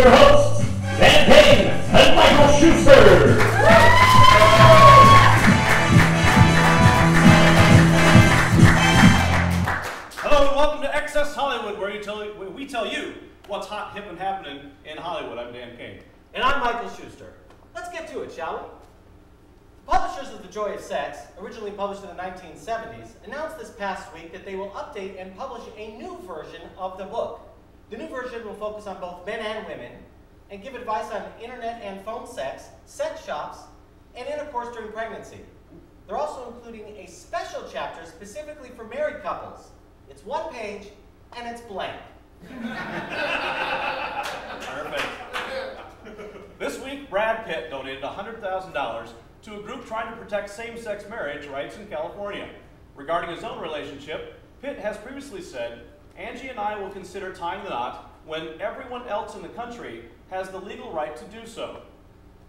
your hosts, Dan Payne and Michael Schuster. Hello and welcome to Excess Hollywood, where we tell you what's hot, hip, and happening in Hollywood. I'm Dan Payne. And I'm Michael Schuster. Let's get to it, shall we? Publishers of The Joy of Sex, originally published in the 1970s, announced this past week that they will update and publish a new version of the book. The new version will focus on both men and women and give advice on internet and phone sex, sex shops, and intercourse during pregnancy. They're also including a special chapter specifically for married couples. It's one page and it's blank. Perfect. This week, Brad Pitt donated $100,000 to a group trying to protect same-sex marriage rights in California. Regarding his own relationship, Pitt has previously said, "Angie and I will consider tying the knot when everyone else in the country has the legal right to do so."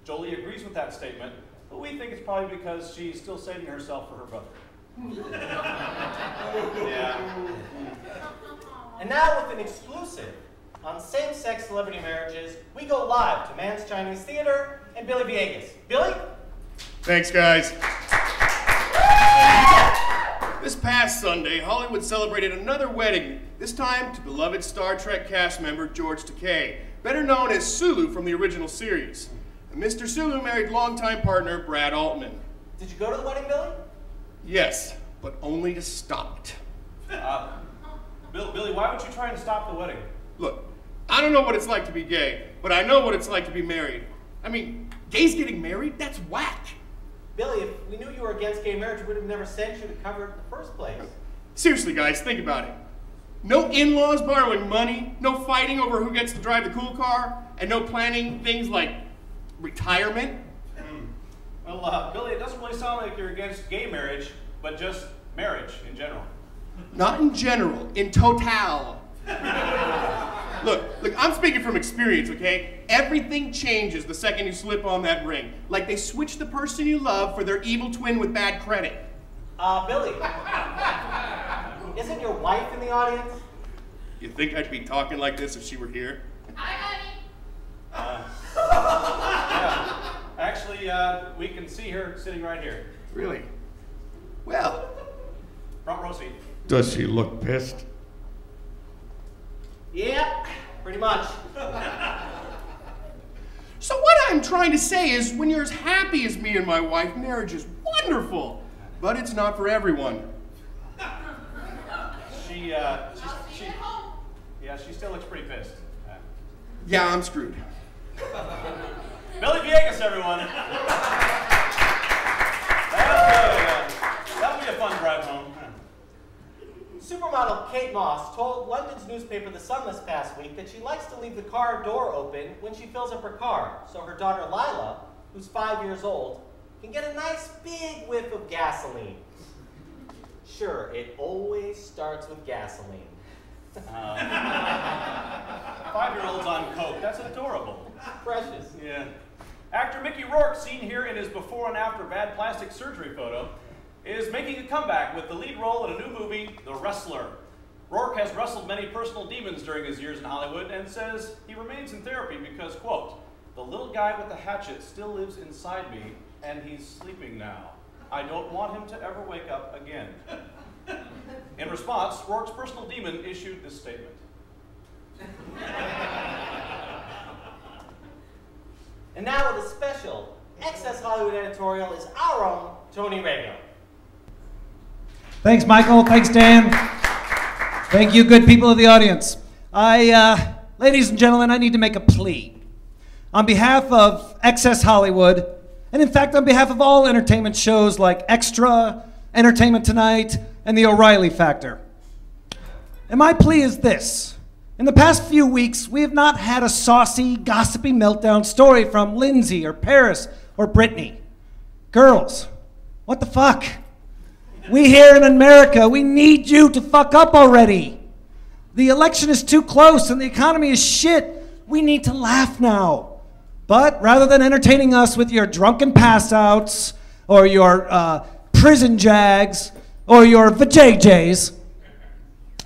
Jolie agrees with that statement, but we think it's probably because she's still saving herself for her brother. Yeah. And now with an exclusive on same-sex celebrity marriages, we go live to Mann's Chinese Theater and Billy Villegas. Billy? Thanks, guys. This past Sunday, Hollywood celebrated another wedding, this time to beloved Star Trek cast member George Takei, better known as Sulu from the original series. And Mr. Sulu married longtime partner Brad Altman. Did you go to the wedding, Billy? Yes, but only to stop it. Billy, why would you try and stop the wedding? Look, I don't know what it's like to be gay, but I know what it's like to be married. I mean, gays getting married? That's whack. Billy, if we knew you were against gay marriage, we would have never sent you to cover it in the first place. Seriously, guys, think about it. No in-laws borrowing money, no fighting over who gets to drive the cool car, and no planning things like retirement. Well, Billy, it doesn't really sound like you're against gay marriage, but just marriage in general. Not in general, in total. Look, I'm speaking from experience, okay? Everything changes the second you slip on that ring. Like they switch the person you love for their evil twin with bad credit. Billy, isn't your wife in the audience? You think I'd be talking like this if she were here? Hi, honey. Yeah. Actually, we can see her sitting right here. Really? Well. Front row seat. Does she look pissed? Yeah, pretty much. So what I'm trying to say is, when you're as happy as me and my wife, marriage is wonderful, but it's not for everyone. Yeah, she still looks pretty pissed. Yeah, I'm screwed. Billy Villegas, everyone. That'll be a fun drive home. Supermodel Kate Moss told London's newspaper The Sun this past week that she likes to leave the car door open when she fills up her car, so her daughter Lila, who's 5 years old, can get a nice big whiff of gasoline. Sure, it always starts with gasoline. 5-year-olds on coke, that's adorable. Precious. Yeah. Actor Mickey Rourke, seen here in his before and after bad plastic surgery photo, is making a comeback with the lead role in a new movie, The Wrestler. Rourke has wrestled many personal demons during his years in Hollywood and says he remains in therapy because, quote, "The little guy with the hatchet still lives inside me and he's sleeping now. I don't want him to ever wake up again." In response, Rourke's personal demon issued this statement. And now with a special Excess Hollywood editorial is our own Tony Rago. Thanks, Michael. Thanks, Dan. Thank you, good people of the audience. Ladies and gentlemen, I need to make a plea. On behalf of Excess Hollywood, and in fact on behalf of all entertainment shows like Extra, Entertainment Tonight, and The O'Reilly Factor. And my plea is this. In the past few weeks, we have not had a saucy, gossipy meltdown story from Lindsay or Paris or Brittany. Girls, what the fuck? We here in America, we need you to fuck up already. The election is too close and the economy is shit. We need to laugh now. But rather than entertaining us with your drunken pass-outs or your prison jags or your vajayjays,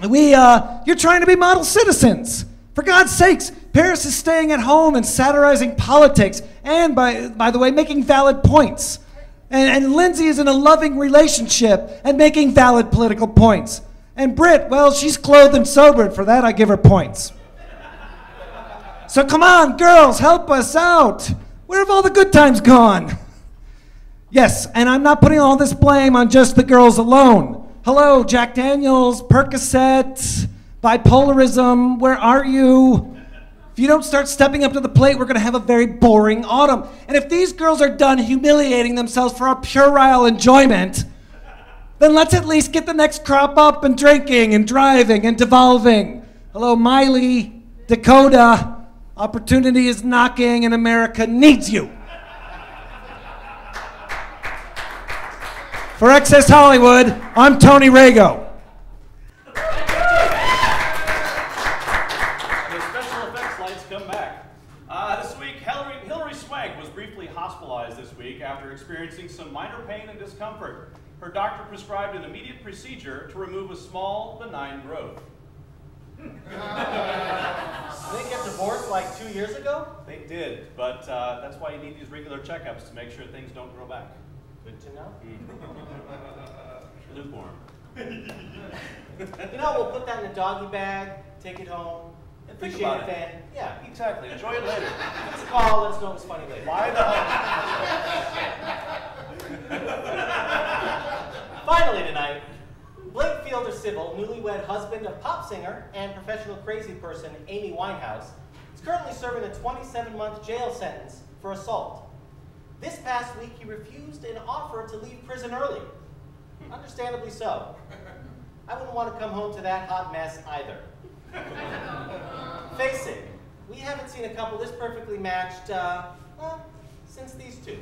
you're trying to be model citizens. For God's sakes, Paris is staying at home and satirizing politics, and by the way, making valid points. And Lindsay is in a loving relationship and making valid political points. And Britt, well, she's clothed and sobered. For that, I give her points. So come on, girls, help us out. Where have all the good times gone? Yes, and I'm not putting all this blame on just the girls alone. Hello, Jack Daniels, Percocet, bipolarism, where are you? If you don't start stepping up to the plate, we're going to have a very boring autumn. And if these girls are done humiliating themselves for our puerile enjoyment, then let's at least get the next crop up and drinking and driving and devolving. Hello, Miley, Dakota. Opportunity is knocking and America needs you. For Access Hollywood, I'm Tony Rago. After experiencing some minor pain and discomfort. Her doctor prescribed an immediate procedure to remove a small, benign growth. Did they get divorced like 2 years ago? They did, but that's why you need these regular checkups to make sure things don't grow back. Good to know. Lukewarm. You know, we'll put that in a doggy bag, take it home. Think about it. Then. Yeah. Exactly. Enjoy it later. Give us a call. Let us know it was funny later. Why the hell? Finally tonight, Blake Fielder Civil, newlywed husband of pop singer and professional crazy person Amy Winehouse, is currently serving a 27-month jail sentence for assault. This past week, he refused an offer to leave prison early. Understandably so. I wouldn't want to come home to that hot mess either. Face it, we haven't seen a couple this perfectly matched, since these two.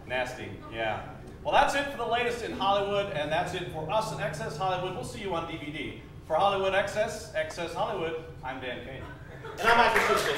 Nasty, yeah. Well, that's it for the latest in Hollywood, and that's it for us in Access Hollywood. We'll see you on DVD. For Hollywood Access Hollywood, I'm Dan Kane. And I'm Michael Schuster.